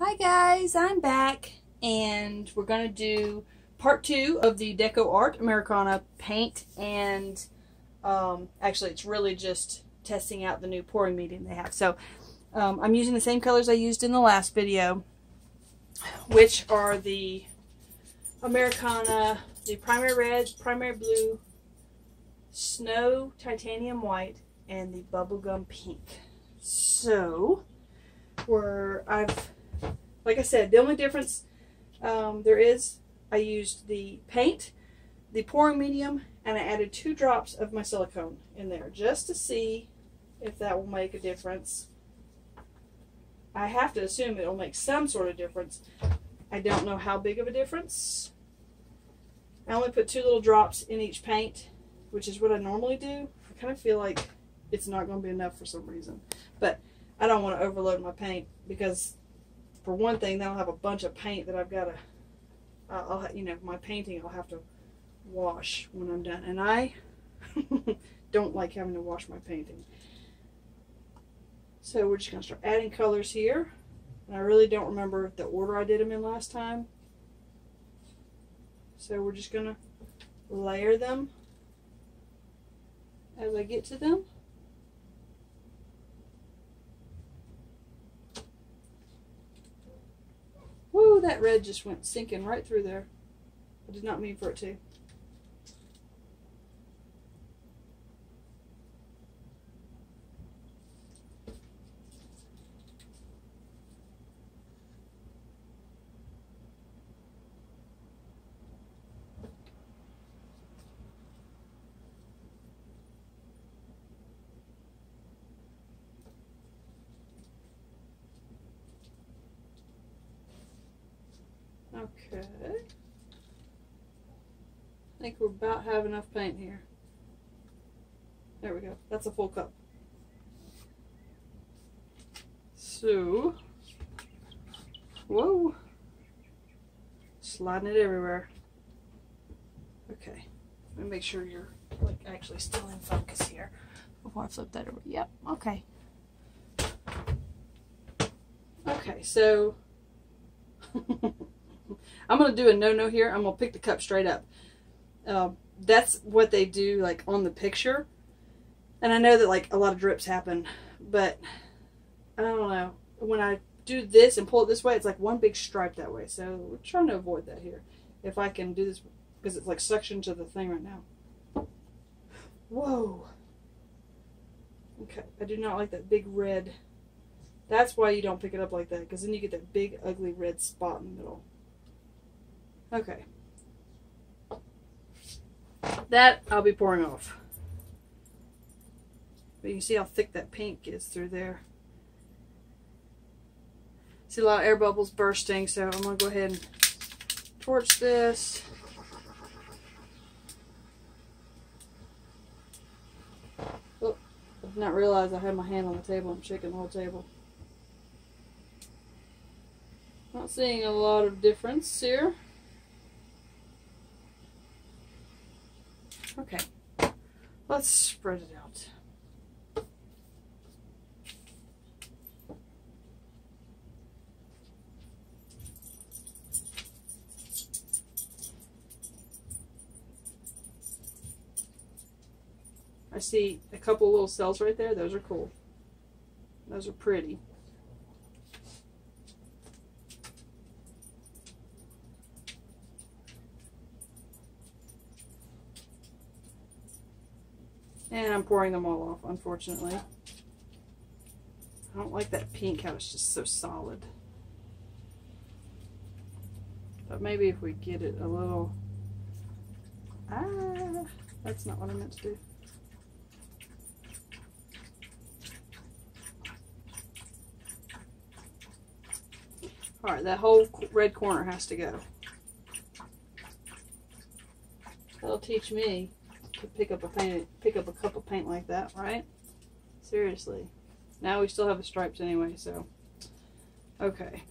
Hi guys, I'm back and we're going to do part 2 of the DecoArt Americana paint, and actually it's really just testing out the new pouring medium they have. So I'm using the same colors I used in the last video, which are the Americana, the primary red, primary blue, snow titanium white, and the bubblegum pink. So like I said, the only difference there is, I used the paint, the pouring medium, and I added 2 drops of my silicone in there just to see if that will make a difference. I have to assume it will make some sort of difference. I don't know how big of a difference. I only put 2 little drops in each paint, which is what I normally do. I kind of feel like it's not going to be enough for some reason. But I don't want to overload my paint because, for one thing, then I'll have a bunch of paint that I've got to, my painting I'll have to wash when I'm done. And I don't like having to wash my painting. So we're just going to start adding colors here. And I really don't remember the order I did them in last time. So we're just going to layer them as I get to them. Woo, that red just went sinking right through there. I did not mean for it to. Okay. I think we're about have enough paint here. There we go. That's a full cup. So, whoa. Sliding it everywhere. Okay. Let me make sure you're like actually still in focus here before I flip that over. Yep. Okay. Okay, so I'm going to do a no-no here. I'm going to pick the cup straight up. That's what they do like on the picture. And I know that like a lot of drips happen, but I don't know. When I do this and pull it this way, it's like one big stripe that way. So we're trying to avoid that here. If I can do this, because it's like suction to the thing right now. Whoa. Okay, I do not like that big red. That's why you don't pick it up like that, because then you get that big ugly red spot in the middle. Okay. That I'll be pouring off. But you can see how thick that pink is through there. See a lot of air bubbles bursting, so I'm going to go ahead and torch this. Oh, I did not realize I had my hand on the table. I'm shaking the whole table. Not seeing a lot of difference here. Okay, let's spread it out. I see a couple little cells right there. Those are cool. Those are pretty. And I'm pouring them all off, unfortunately. I don't like that pink, how it's just so solid. But maybe if we get it a little... that's not what I meant to do. Alright, that whole red corner has to go. That'll teach me to pick up a cup of paint like that, right? Seriously. Now we still have the stripes anyway, so okay.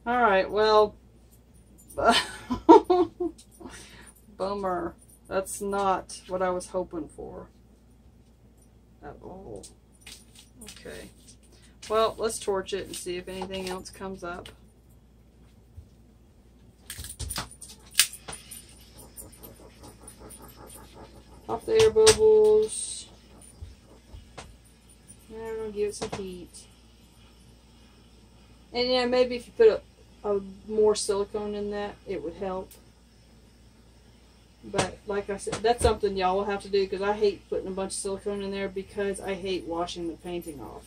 All right, well, bummer. That's not what I was hoping for at all. Okay. Well, let's torch it and see if anything else comes up. Pop the air bubbles. And we're going to give it some heat. And yeah, maybe if you put a more silicone in that, it would help. But like I said, that's something y'all will have to do, because I hate putting a bunch of silicone in there because I hate washing the painting off.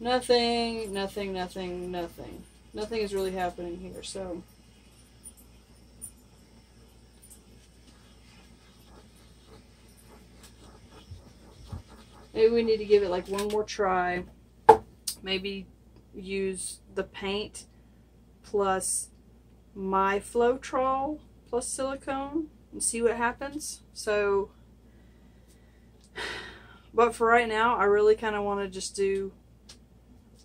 Nothing is really happening here, so. Maybe we need to give it like one more try. Maybe use the paint plus my floetrol plus silicone and see what happens. So, but for right now, I really kind of want to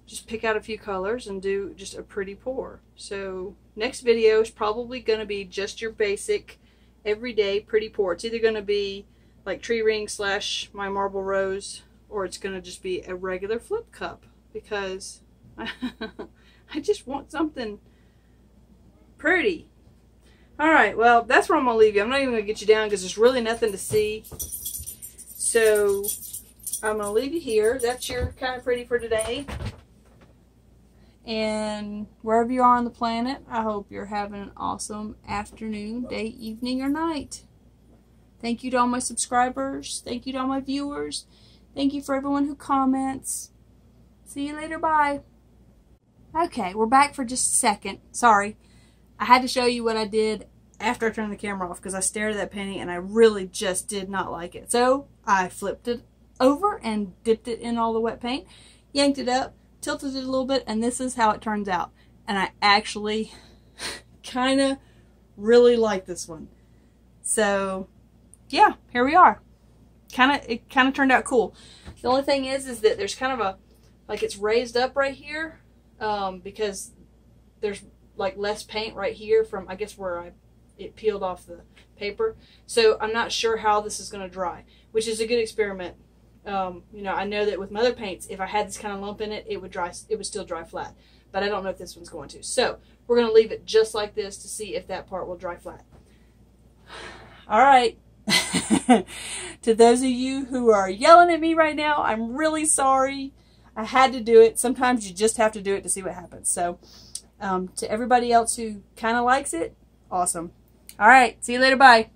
just pick out a few colors and do just a pretty pour. So next video is probably going to be just your basic everyday pretty pour. It's either going to be like tree ring / my marble rose, or it's going to just be a regular flip cup, because I just want something pretty. Alright, well, that's where I'm going to leave you. I'm not even going to get you down because there's really nothing to see. So I'm going to leave you here. That's your kind of pretty for today. And wherever you are on the planet, I hope you're having an awesome afternoon, day, evening, or night. Thank you to all my subscribers. Thank you to all my viewers. Thank you for everyone who comments. See you later. Bye. Okay, we're back for just a second. Sorry. I had to show you what I did after I turned the camera off, because I stared at that painting and I really just did not like it. So I flipped it over and dipped it in all the wet paint, yanked it up, tilted it a little bit, and this is how it turns out. And I actually kind of really like this one. So yeah, here we are. It kind of turned out cool. The only thing is that there's kind of like it's raised up right here, because there's like less paint right here from, I guess, where it peeled off the paper. So I'm not sure how this is going to dry, which is a good experiment. You know, I know that with my other paints, if I had this kind of lump in it, it would still dry flat. But I don't know if this one's going to. So we're going to leave it just like this to see if that part will dry flat. All right. To those of you who are yelling at me right now, I'm really sorry. I had to do it. Sometimes you just have to do it to see what happens. So to everybody else who kind of likes it, awesome. All right. See you later. Bye.